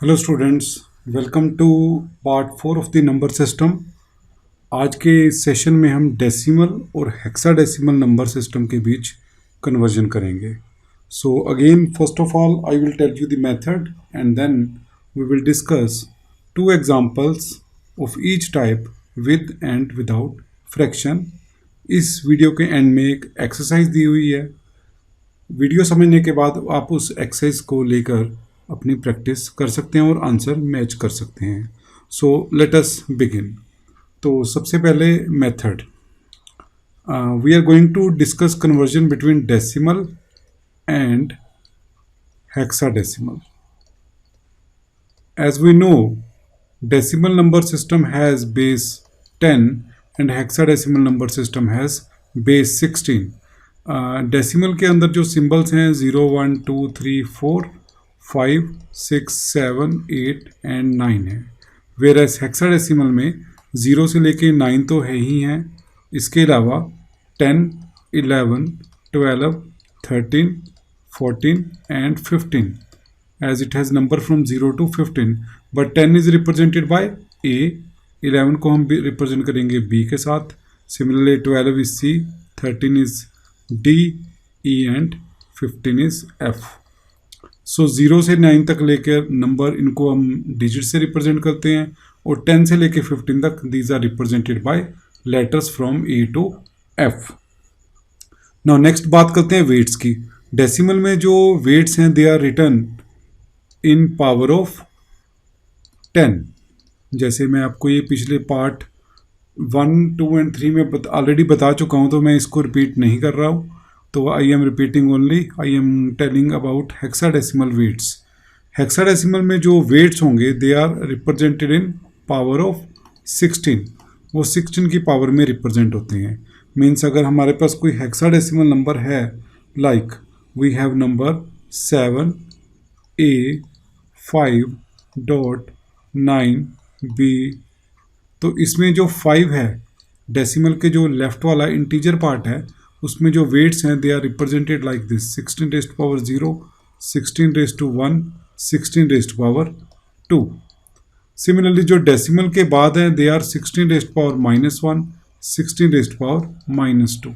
Hello students, welcome to part 4 of the number system. आज के session में हम डेसिमल और हेक्साडेसिमल नंबर सिस्टम के बीच कन्वर्जन करेंगे। So again first of all I will tell you the method and then we will discuss two examples of each type with and without fraction. इस video के end में एक exercise दी हुई है। Video समझने के बाद आप उस एक्सरसाइज को लेकर अपनी प्रैक्टिस कर सकते हैं और आंसर मैच कर सकते हैं। So let us begin. तो सबसे पहले method, we are going to discuss conversion between decimal and hexadecimal. As we know, decimal number system has base 10 and hexadecimal number system has base 16. Decimal के अंदर जो symbols हैं 0, 1, 2, 3, 4, 5, 6, 7, 8 and 9 है। Whereas hexadecimal में 0 से लेके 9 तो है ही हैं, इसके अलावा 10, 11, 12, 13, 14 and 15 as it has number from 0 to 15, but 10 is represented by A, 11 को हम रिप्रेजेंट करेंगे B के साथ, similarly 12 is C, 13 is D, E and 15 is F. So 0 से 9 तक लेकर नंबर इनको हम डिजिट से रिप्रेजेंट करते हैं और 10 से लेकर 15 तक these are represented by letters from A to F. Now next बात करते हैं वेट्स की। डेसिमल में जो वेट्स हैं they are written in power of 10। जैसे मैं आपको ये पिछले पार्ट 1, 2 एंड 3 में ऑलरेडी बता चुका हूँ, तो मैं इसको रिपीट नहीं कर रहा हूँ। तो I am repeating only, I am telling about hexadecimal weights. Hexadecimal में जो वेट्स होंगे they are represented in power of 16। वो 16 की पावर में रिप्रेजेंट होते हैं। मीन्स अगर हमारे पास कोई हेक्साडेसिमल नंबर है, like we have number 7, A, 5.9b, तो इसमें जो 5 है डेसिमल के जो लेफ्ट वाला इंटीजर पार्ट है उसमें जो वेट्स हैं they are represented like this: 16 raise to power 0, 16 raise to 1, 16 raise to power 2। Similarly जो डेसिमल के बाद हैं they are 16 raise to power -1, 16 raise to power -2।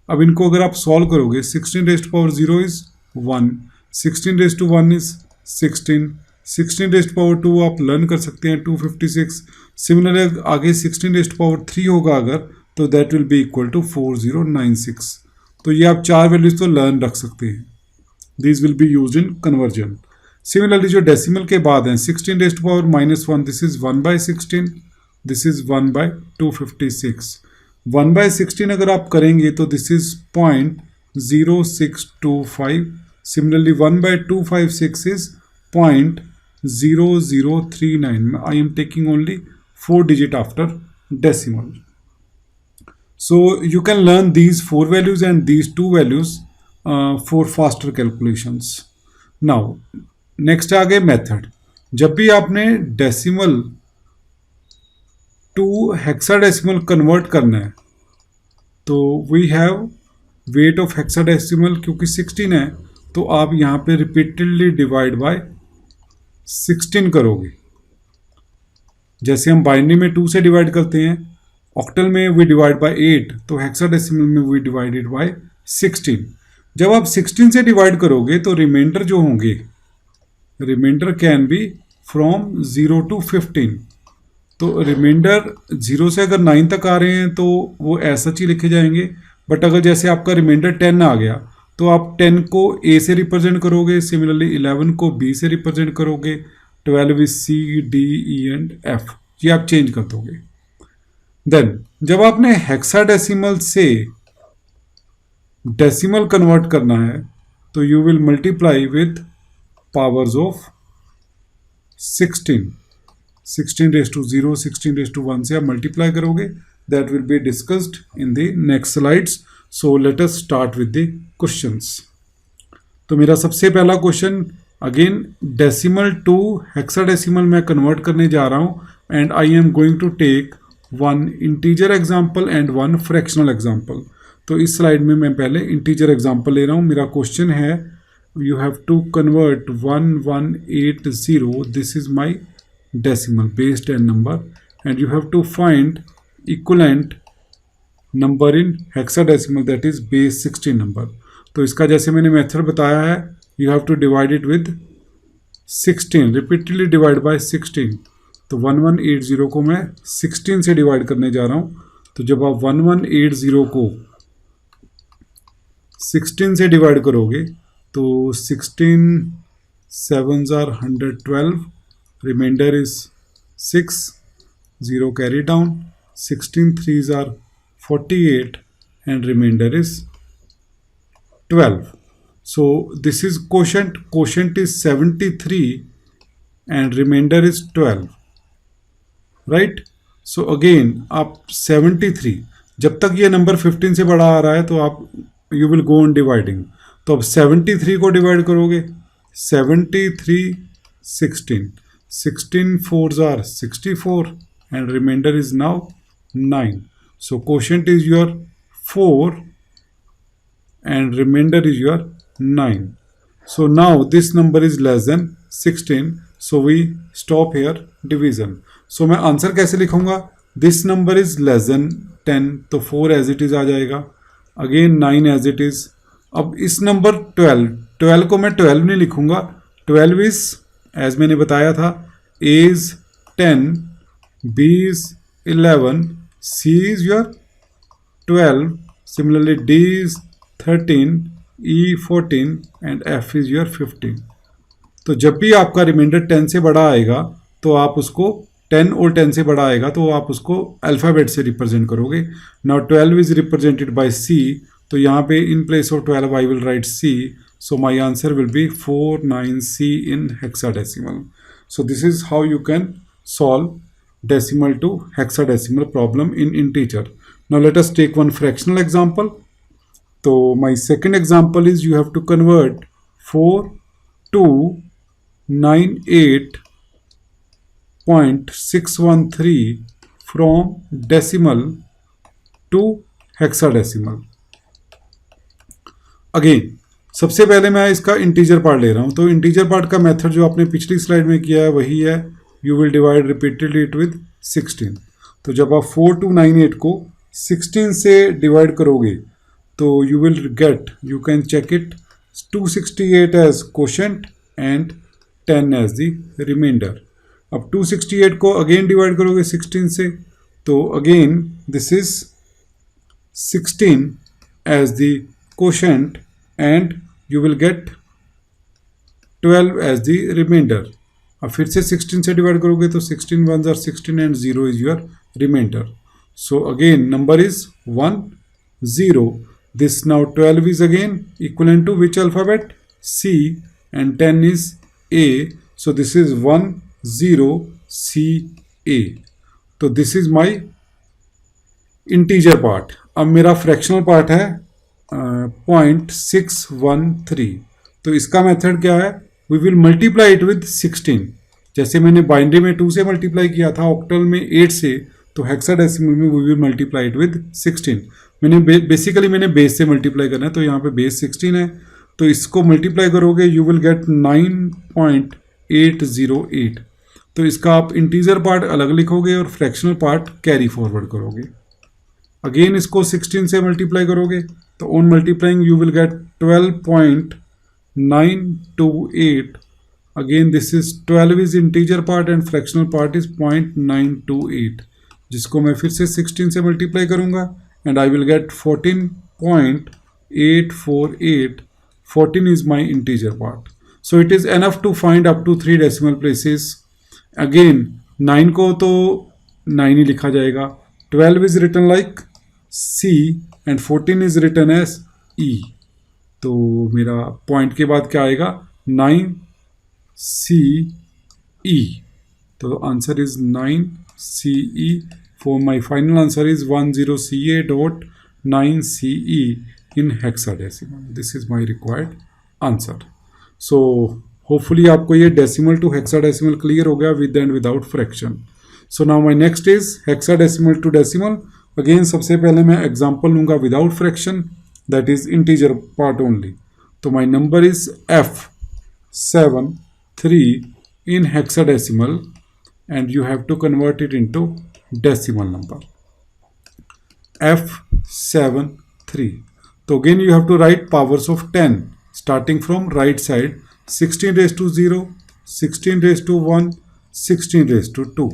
अब इनको अगर आप सॉल्व करोगे, 16 raise to power 0 is 1, 16 raise to 1 is 16, 16 raise to power 2 आप लर्न कर सकते हैं 256। सिमिलरली आगे 16 रेज़ टू पावर 3 होगा अगर, तो that will be equal to 4096। तो ये आप 4 वैल्यूज तो लर्न रख सकते हैं। This will be used in conversion. Similarly जो डेसिमल के बाद हैं 16 raise to power -1, this is 1/16, this is 1/256। 1/16 अगर आप करेंगे तो this is 0.0625। Similarly 1/256 is 0.0039. I am taking only 4 digit after decimal. So you can learn these 4 values and these 2 values for faster calculations. Now next आ गए method. जब भी आपने decimal to hexadecimal convert करना है तो we have weight of hexadecimal, क्योंकि 16 है तो आप यहाँ पे रिपीटेडली डिवाइड बाय 16 करोगे। जैसे हम बाइनरी में 2 से डिवाइड करते हैं, ऑक्टल में वी डिवाइड बाय 8, तो हेक्साडेसिमल में वी डिवाइडेड बाय 16। जब आप 16 से डिवाइड करोगे तो रिमाइंडर जो होंगे, remainder can be from 0 to 15। तो रिमाइंडर 0 से अगर 9 तक आ रहे हैं तो वो ऐसा ही लिखे जाएंगे। बट अगर जैसे आपका रिमाइंडर 10 आ गया तो आप 10 को A से रिप्रेजेंट करोगे, सिमिलरली 11 को B से रिप्रेजेंट करोगे, 12 is C, D, E and F, ये आप चेंज कर दोगे। देन जब आपने हेक्साडेसिमल से डेसिमल कन्वर्ट करना है तो you will multiply with powers of 16। 16 raise to 0, 16 raise to 1 से आप मल्टीप्लाई करोगे। That will be discussed in the next slides. So let us start with the questions. तो मेरा सबसे पहला question, again decimal to hexadecimal मैं convert करने जा रहा हूँ and I am going to take 1 integer example and 1 fractional example. तो इस स्लाइड में मैं पहले इंटीजर एग्जाम्पल ले रहा हूँ। मेरा क्वेश्चन है you have to convert 1180. This is my decimal base 10 number, and you have to find equivalent number in hexadecimal, that is base 16 number. तो इसका जैसे मैंने मेथड बताया है, you have to divide it with 16, repeatedly divide by 16. तो 1180 को मैं 16 से डिवाइड करने जा रहा हूँ. तो जब आप 1180 को 16 से डिवाइड करोगे तो 16 7s are 112, remainder is 6, 0 carry down, 16 3s are 48 and remainder is 12. So this is quotient. Quotient is 73 and remainder is 12. Right? So again आप 73, जब तक ये नंबर 15 से बड़ा आ रहा है तो आप you will go on dividing. तो अब 73 को डिवाइड करोगे, 73 16, 16 4s are 64 and remainder is now 9. So quotient is your 4 and remainder is your 9. So now this number is less than 16. So we stop here division. So मैं answer कैसे लिखूंगा? This number is less than 10, तो 4 as it is आ जाएगा. Again 9 as it is. अब इस number 12 को मैं 12 नहीं लिखूंगा. 12 is, as मैंने बताया था, A is 10, B is 11, C is your 12, similarly D is 13, E 14 and F is your 15. तो जब भी आपका रिमाइंडर 10 से बड़ा आएगा तो आप उसको 10 और 10 से बड़ा आएगा तो आप उसको अल्फ़ाबेट से रिप्रेजेंट करोगे. Now 12 is represented by C, तो यहाँ पे in place of 12 I will write C. So my answer will be 49C in hexadecimal. So this is how you can solve decimal to hexadecimal problem in integer. Now let us take one fractional example. So my second example is you have to convert 4298.613 from decimal to hexadecimal. Again सबसे पहले मैं इसका integer part ले रहा हूँ. तो integer part का method जो आपने पिछली स्लाइड में किया है वही है. You will divide repeatedly it with 16. तो जब आप 4298 को 16 से डिवाइड करोगे तो you will get, you can check it, 268 as quotient and 10 as the remainder. अब 268 को अगेन डिवाइड करोगे 16 से तो again this is 16 as the quotient and you will get 12 as the remainder. अब फिर से 16 से डिवाइड करोगे तो 16 1s are 16 and 0 is your remainder. So again number is 1 0. This now 12 is again equivalent to which alphabet? C, and 10 is A. So this is 1 0 C A. तो this is my integer part. अब मेरा fractional part है 0.613. तो इसका method क्या है? We will multiply it with 16. जैसे मैंने बाइनरी में 2 से मल्टीप्लाई किया था, ऑक्टल में 8 से, तो हेक्साडेसिमल में we will multiply it with 16. मैंने बेसिकली मैंने बेस से मल्टीप्लाई करना है तो यहाँ पे बेस 16 है तो इसको मल्टीप्लाई करोगे यू विल गेट 9.808. तो इसका आप इंटीजर पार्ट अलग लिखोगे और फ्रैक्शनल पार्ट कैरी फॉरवर्ड करोगे. अगेन इसको 16 से मल्टीप्लाई करोगे तो on multiplying you will get 12.928. Again this is 12 is integer part and fractional part is 0.928, जिसको मैं फिर से 16 से मल्टीप्लाई करूंगा and I will get 14.848. 14 is my integer part. So it is enough to find up to 3 decimal places. Again 9 को तो 9 ही लिखा जाएगा. 12 is written like C and 14 is written as E. तो मेरा पॉइंट के बाद क्या आएगा? 9CE. तो answer is 9CE. For my final answer is 10CA.9CE in hexadecimal. This is my required answer. So hopefully आपको ये डेसिमल टू हेक्साडेसिमल क्लियर हो गया with and without fraction. So now my next is hexadecimal to decimal. Again सबसे पहले मैं example लूँगा without fraction, that is integer part only. तो my number is F73 in hexadecimal and you have to convert it into decimal number. F73. So again you have to write powers of 10 starting from right side. 16 raised to 0, 16 raised to 1, 16 raised to 2.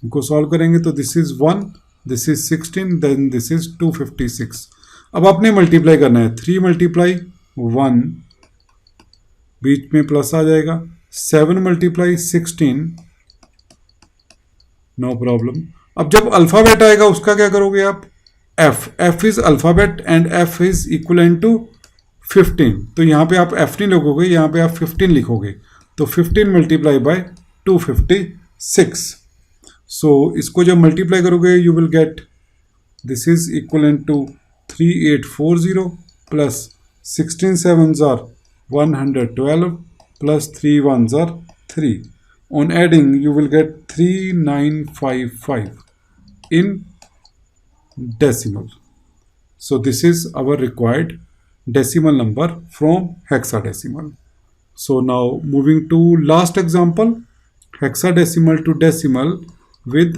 इनको solve करेंगे तो this is 1, this is 16, then this is 256. अब आपने multiply करना है. 3 multiply 1, बीच में plus आ जाएगा. 7 multiply 16, no problem. अब जब अल्फाबेट आएगा उसका क्या करोगे आप? F is alphabet and F is equivalent to 15. तो यहाँ पे आप एफ नहीं लिखोगे, यहाँ पे आप 15 लिखोगे. तो 15 मल्टीप्लाई बाय 256. सो इसको जब मल्टीप्लाई करोगे you will get this is equivalent to 3840 plus 16 sevens are 112 plus 3 ones are 3. On adding you will get 3955 in decimal. So this is our required decimal number from hexadecimal. So now moving to last example, hexadecimal to decimal with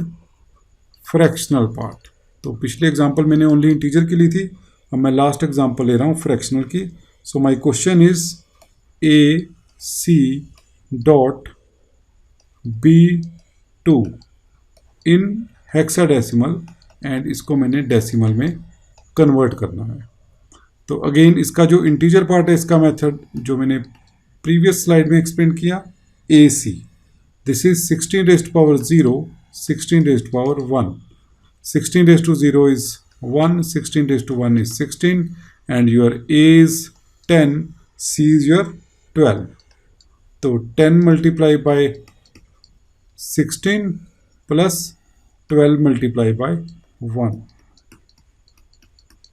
fractional part. तो पिछले example मैंने only integer की ली थी, अब मैं last example ले रहा हूँ फ्रैक्शनल की. So my question is AC dot B2 in hexadecimal and इसको मैंने डेसिमल में कन्वर्ट करना है. तो अगेन इसका जो इंटीजर पार्ट है इसका मेथड जो मैंने प्रीवियस स्लाइड में एक्सप्लेन किया, AC. This is 16 raised power 0, 16 raised power 1. 16 raised to 0 is 1, 16 raised to 1 is 16, and your A is 10, C is your 12. So 10 multiplied by 16 plus 12 multiplied by 1.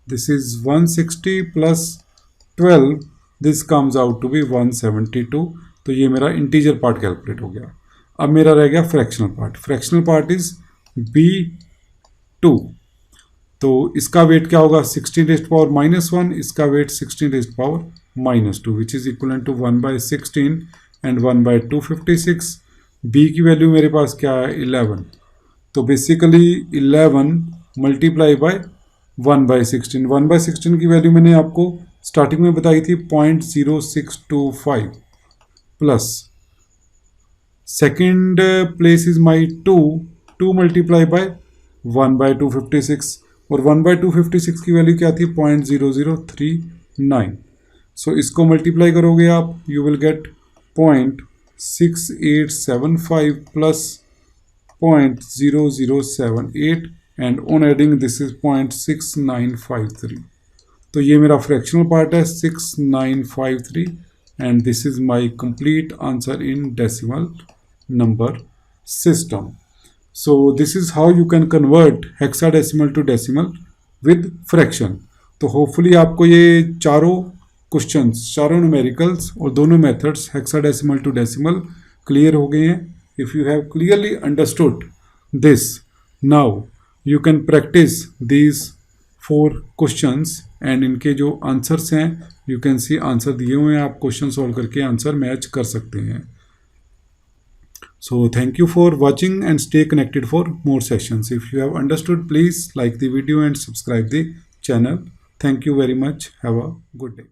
This is 160 plus 12, this comes out to be 172. तो ये मेरा integer part calculate हो गया. अब मेरा रह गया fractional part. Fractional part is B2. तो इसका वेट क्या होगा? 16 raised power -1, इसका weight 16 raised power -2 which is equal to 1/16 and 1/256. B की वैल्यू मेरे पास क्या है? 11. तो बेसिकली 11 मल्टीप्लाई बाय 1/16. 1/16 की वैल्यू मैंने आपको स्टार्टिंग में बताई थी 0.0625 plus second place is my 2 multiply by 1/256 और 1/256 की वैल्यू क्या थी? 0.0039. सो इसको मल्टीप्लाई करोगे आप, you will gate 0.6875 plus 0.0078 and on adding this is 0.6953. तो ये मेरा फ्रैक्शनल पार्ट है 6953 and this is my complete answer in decimal number system. So this is how you can convert hexadecimal to decimal with fraction. तो hopefully आपको ये चारों questions, चारों numericals और दोनों methods hexadecimal to decimal clear हो गए हैं. If you have clearly understood this, now you can practice these 4 questions and इनके जो आंसर्स हैं यू कैन सी आंसर दिए हुए हैं. आप क्वेश्चन सॉल्व करके आंसर मैच कर सकते हैं. So thank you for watching and stay connected for more sessions. If you have understood, please like the video and subscribe the channel. Thank you very much. Have a good day.